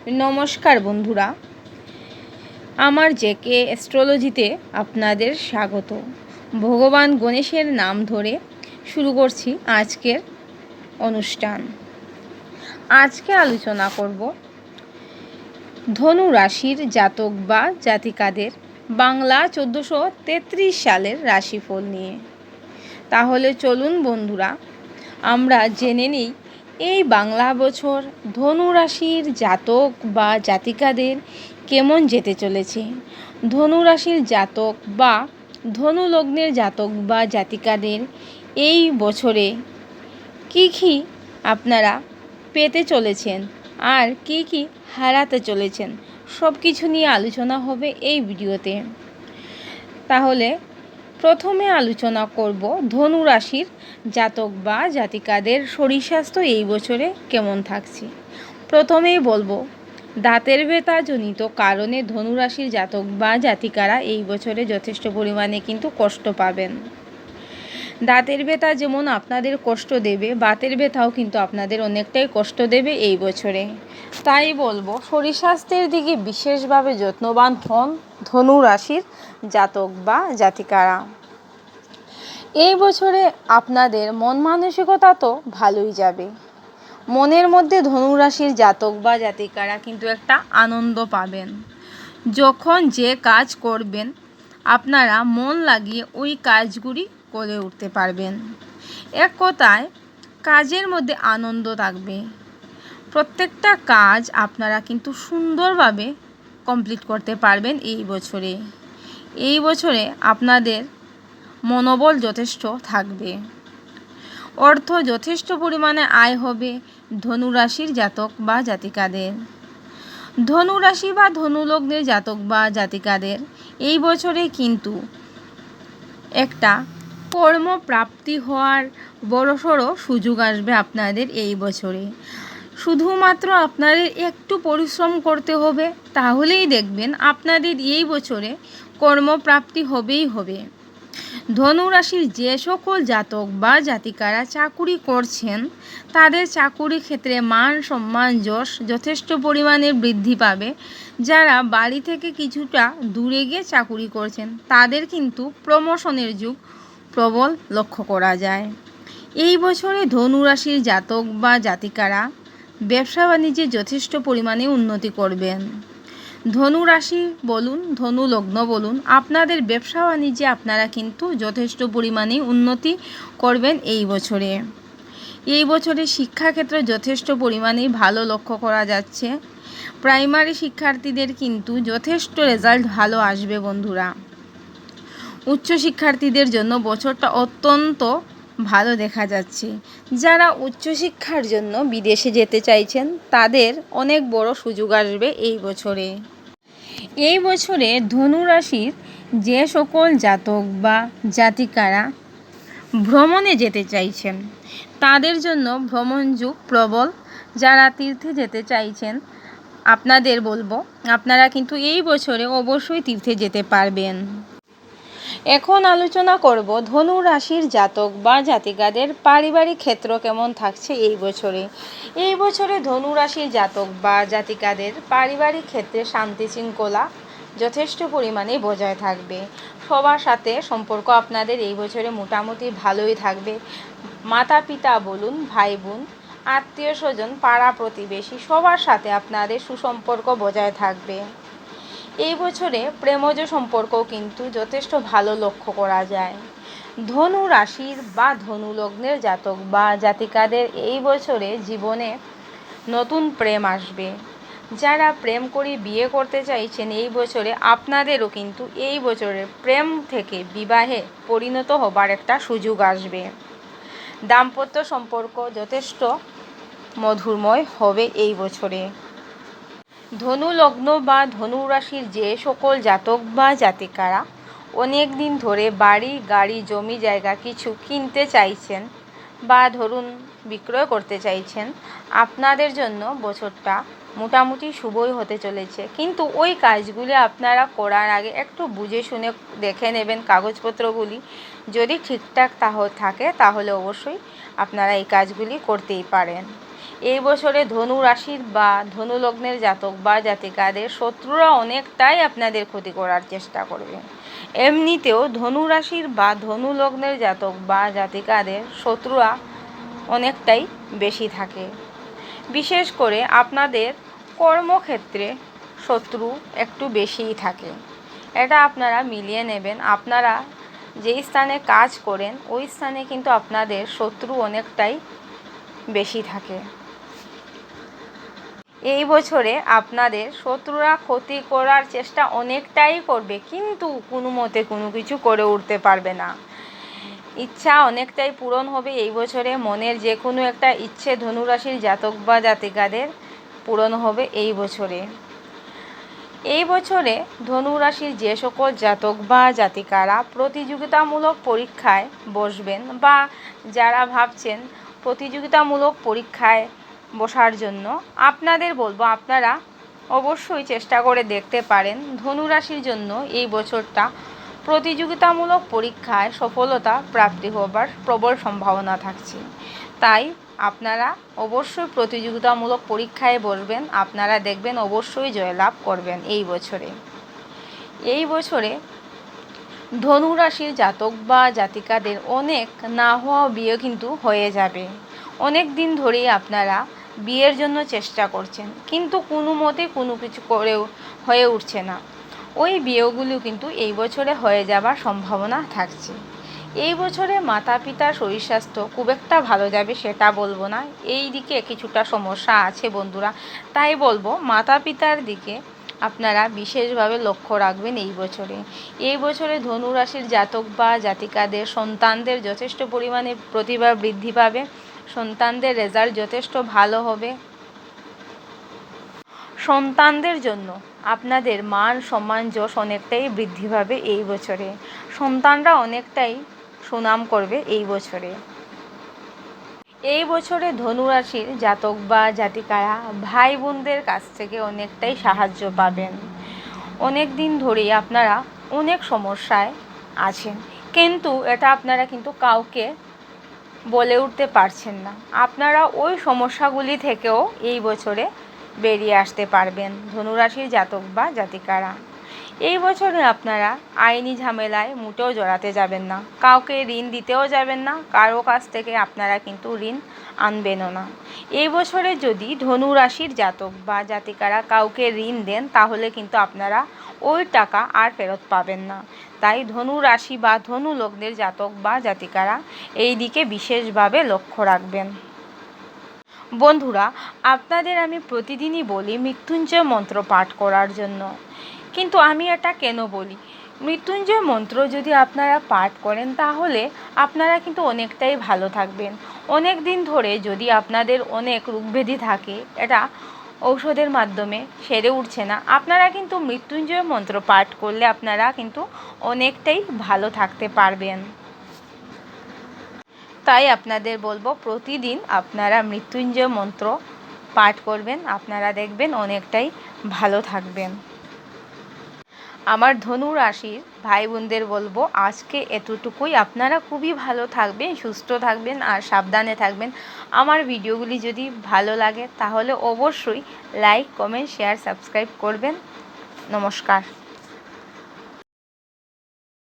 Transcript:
নমস্কার বন্ধুরা, আমার জেকে অ্যাস্ট্রোলজিতে আপনাদের স্বাগত। ভগবান গণেশের নাম ধরে শুরু করছি আজকের অনুষ্ঠান। আজকে আলোচনা করব ধনু রাশির জাতক বা জাতিকাদের বাংলা 1433 সালের রাশিফল নিয়ে। তাহলে চলুন বন্ধুরা, আমরা জেনে নিই এই বাংলা বছর ধনু রাশির জাতক বা জাতিকাদের কেমন যেতে চলেছে। ধনু রাশির জাতক বা ধনু লগ্নের জাতক বা জাতিকাদের এই বছরে কী আপনারা পেতে চলেছেন আর কী হারাতে চলেছেন, সব কিছু নিয়ে আলোচনা হবে এই ভিডিওতে। তাহলে প্রথমে আলোচনা করব ধনু রাশির জাতক বা জাতিকাদের শরীর স্বাস্থ্য এই বছরে কেমন থাকছে। প্রথমেই বলবো, দাঁতের ব্যথাজনিত কারণে ধনু রাশির জাতক বা জাতিকারা এই বছরে যথেষ্ট পরিমাণে কিন্তু কষ্ট পাবেন। দাঁতের ব্যথা যেমন আপনাদের কষ্ট দেবে, বাতের ব্যথাও কিন্তু আপনাদের অনেকটাই কষ্ট দেবে এই বছরে। তাই বলবো, শরীর স্বাস্থ্যের দিকে বিশেষভাবে যত্নবান হন ধনু রাশির জাতক বা জাতিকারা। এই বছরে আপনাদের মন মানসিকতা তো ভালোই যাবে। মনের মধ্যে ধনু রাশির জাতক বা জাতিকারা কিন্তু একটা আনন্দ পাবেন। যখন যে কাজ করবেন আপনারা মন লাগিয়ে ওই কাজগুলি করে উঠতে পারবেন। এক কথায় কাজের মধ্যে আনন্দ থাকবে। প্রত্যেকটা কাজ আপনারা কিন্তু সুন্দরভাবে কমপ্লিট করতে পারবেন এই বছরে। এই বছরে আপনাদের মনোবল যথেষ্ট থাকবে। অর্থ যথেষ্ট পরিমাণে আয় হবে ধনু রাশির জাতক বা জাতিকাদের। ধনু রাশি বা ধনু লগ্নের জাতক বা জাতিকাদের এই বছরে কিন্তু একটা কর্মপ্রাপ্তি হওয়ার বড়সড় সুযোগ আসবে আপনাদের এই বছরে। শুধুমাত্র আপনাদের একটু পরিশ্রম করতে হবে, তাহলেই দেখবেন আপনাদের এই বছরে কর্মপ্রাপ্তি হবেই হবে। ধনু রাশির যে সকল জাতক বা জাতিকারা চাকুরি করছেন তাদের চাকুরি ক্ষেত্রে মান সম্মান যশ যথেষ্ট পরিমাণে বৃদ্ধি পাবে। যারা বাড়ি থেকে কিছুটা দূরে গিয়ে চাকুরি করছেন তাদের কিন্তু প্রমোশনের যুগ প্রবল লক্ষ্য করা যায়। এই বছরে ধনু রাশির জাতক বা জাতিকারা ব্যবসা বাণিজ্যে যথেষ্ট পরিমাণে উন্নতি করবেন। ধনু রাশি বলুন, ধনু লগ্ন বলুন, আপনাদের ব্যবসা বাণিজ্যে আপনারা কিন্তু যথেষ্ট পরিমাণে উন্নতি করবেন এই বছরে। এই বছরে শিক্ষাক্ষেত্রে যথেষ্ট পরিমাণে ভালো লক্ষ্য করা যাচ্ছে। প্রাইমারি শিক্ষার্থীদের কিন্তু যথেষ্ট রেজাল্ট ভালো আসবে বন্ধুরা। উচ্চ শিক্ষার্থীদের জন্য বছরটা অত্যন্ত ভালো দেখা যাচ্ছে। যারা উচ্চশিক্ষার জন্য বিদেশে যেতে চাইছেন তাদের অনেক বড় সুযোগ আসবে এই বছরে। এই বছরে ধনু রাশির যে সকল জাতক বা জাতিকারা ভ্রমণে যেতে চাইছেন তাদের জন্য ভ্রমণ যুগ প্রবল। যারা তীর্থে যেতে চাইছেন আপনাদের বলবো, আপনারা কিন্তু এই বছরে অবশ্যই তীর্থে যেতে পারবেন। এখন আলোচনা করব ধনু রাশির জাতক বা জাতিকাদের পারিবারিক ক্ষেত্র কেমন থাকছে এই বছরে। এই বছরে ধনু রাশির জাতক বা জাতিকাদের পারিবারিক ক্ষেত্রে শান্তি শৃঙ্খলা যথেষ্ট পরিমাণে বজায় থাকবে। সবার সাথে সম্পর্ক আপনাদের এই বছরে মোটামুটি ভালোই থাকবে। মাতা পিতা বলুন, ভাই বোন, আত্মীয় স্বজন, পাড়া প্রতিবেশী সবার সাথে আপনাদের সুসম্পর্ক বজায় থাকবে। এই বছরে প্রেমজ সম্পর্কও কিন্তু যথেষ্ট ভালো লক্ষ্য করা যায়। ধনু রাশির বা ধনু লগ্নের জাতক বা জাতিকাদের এই বছরে জীবনে নতুন প্রেম আসবে। যারা প্রেম করে বিয়ে করতে চাইছেন এই বছরে আপনাদেরও কিন্তু এই বছরে প্রেম থেকে বিবাহে পরিণত হবার একটা সুযোগ আসবে। দাম্পত্য সম্পর্ক যথেষ্ট মধুরময় হবে এই বছরে। ধনু লগ্ন বা ধনু রাশির যে সকল জাতক বা জাতিকারা অনেক দিন ধরে বাড়ি গাড়ি জমি জায়গা কিছু কিনতে চাইছেন বা ধরুন বিক্রয় করতে চাইছেন, আপনাদের জন্য বছরটা মোটামুটি শুভই হতে চলেছে। কিন্তু ওই কাজগুলি আপনারা করার আগে একটু বুঝে শুনে দেখে নেবেন কাগজপত্রগুলি। যদি ঠিকঠাক থাকে তাহলে অবশ্যই আপনারা এই কাজগুলি করতেই পারেন। এই বছরে ধনু রাশির বা ধনু লগ্নের জাতক বা জাতিকাদের শত্রুরা অনেকটাই আপনাদের ক্ষতি করার চেষ্টা করবে। এমনিতেও ধনু রাশির বা ধনু লগ্নের জাতক বা জাতিকাদের শত্রুরা অনেকটাই বেশি থাকে। বিশেষ করে আপনাদের কর্মক্ষেত্রে শত্রু একটু বেশিই থাকে। এটা আপনারা মিলিয়ে নেবেন। আপনারা যেই স্থানে কাজ করেন ওই স্থানে কিন্তু আপনাদের শত্রু অনেকটাই বেশি থাকে। এই বছরে আপনাদের শত্রুরা ক্ষতি করার চেষ্টা অনেকটাই করবে, কিন্তু কোনো মতে কোনো কিছু করে উঠতে পারবে না। ইচ্ছা অনেকটাই পূরণ হবে এই বছরে। মনের যে কোনো একটা ইচ্ছে ধনুরাশির জাতক বা জাতিকাদের পূরণ হবে এই বছরে। এই বছরে ধনুরাশির যে সকল জাতক বা জাতিকারা প্রতিযোগিতামূলক পরীক্ষায় বসবেন বা যারা ভাবছেন প্রতিযোগিতামূলক পরীক্ষায় বসার জন্য, আপনাদের বলবো আপনারা অবশ্যই চেষ্টা করে দেখতে পারেন। ধনুরাশির জন্য এই বছরটা প্রতিযোগিতামূলক পরীক্ষায় সফলতা প্রাপ্তি হবার প্রবল সম্ভাবনা থাকছে। তাই আপনারা অবশ্যই প্রতিযোগিতামূলক পরীক্ষায় বসবেন। আপনারা দেখবেন অবশ্যই জয়লাভ করবেন এই বছরে। এই বছরে ধনুরাশির জাতক বা জাতিকাদের অনেক না হওয়া বিয়ে কিন্তু হয়ে যাবে। অনেক দিন ধরেই আপনারা বিয়ের জন্য চেষ্টা করছেন, কিন্তু কোনো মতে কোনো কিছু করেও হয়ে উঠছে না। ওই বিয়েগুলো কিন্তু এই বছরে হয়ে যাবার সম্ভাবনা থাকছে। এই বছরে মাতা পিতার শরীর স্বাস্থ্য খুব একটা ভালো যাবে সেটা বলবো না, এই দিকে কিছুটা সমস্যা আছে বন্ধুরা। তাই বলবো মাতা পিতার দিকে আপনারা বিশেষভাবে লক্ষ্য রাখবেন এই বছরে। এই বছরে ধনুরাশির জাতক বা জাতিকাদের সন্তানদের যথেষ্ট পরিমাণে প্রতিভা বৃদ্ধি পাবে। সন্তানদের রেজাল্ট যথেষ্ট ভালো হবে। সন্তানদের জন্য আপনাদের মান সম্মান যশ অনেকটাই বৃদ্ধি পাবে এই বছরে। সন্তানরা অনেকটাই সুনাম করবে এই বছরে। এই বছরে ধনুরাশির জাতক বা জাতিকারা ভাই বোনদের কাছ থেকে অনেকটাই সাহায্য পাবেন। অনেক দিন ধরেই আপনারা অনেক সমস্যায় আছেন, কিন্তু এটা আপনারা কিন্তু কাউকে বলে উঠতে পারছেন না। আপনারা ওই সমস্যাগুলি থেকেও এই বছরে বেরিয়ে আসতে পারবেন ধনুরাশির জাতক বা জাতিকারা। এই বছরে আপনারা আইনি ঝামেলায় মোটেও জড়াতে যাবেন না, কাউকে ঋণ দিতেও যাবেন না, কারো কাছ থেকে আপনারা কিন্তু ঋণ আনবেনও না। এই বছরে যদি ধনুরাশির জাতক বা জাতিকারা কাউকে ঋণ দেন তাহলে কিন্তু আপনারা ওই টাকা আর ফেরত পাবেন না। তাই ধনু রাশি বা ধনু লগ্নের জাতক বা জাতিকারা এই দিকে বিশেষভাবে লক্ষ্য রাখবেন। বন্ধুরা, আপনাদের আমি প্রতিদিনই বলি মৃত্যুঞ্জয় মন্ত্র পাঠ করার জন্য, কিন্তু আমি এটা কেন বলি? মৃত্যুঞ্জয় মন্ত্র যদি আপনারা পাঠ করেন তাহলে আপনারা কিন্তু অনেকটাই ভালো থাকবেন। অনেক দিন ধরে যদি আপনাদের অনেক রোগব্যাধি থাকে, এটা ঔষধের মাধ্যমে সেরে উঠছে না, আপনারা কিন্তু মৃত্যুঞ্জয় মন্ত্র পাঠ করলে আপনারা কিন্তু অনেকটাই ভালো থাকতে পারবেন। তাই আপনাদের বলবো প্রতিদিন আপনারা মৃত্যুঞ্জয় মন্ত্র পাঠ করবেন, আপনারা দেখবেন অনেকটাই ভালো থাকবেন। আমার ধনু রাশির ভাই বোনদের বলবো আজকে এতটুকুই। আপনারা খুবই ভালো থাকবেন, সুস্থ থাকবেন আর সাবধানে থাকবেন। আমার ভিডিওগুলি যদি ভালো লাগে তাহলে অবশ্যই লাইক, কমেন্ট, শেয়ার, সাবস্ক্রাইব করবেন। নমস্কার।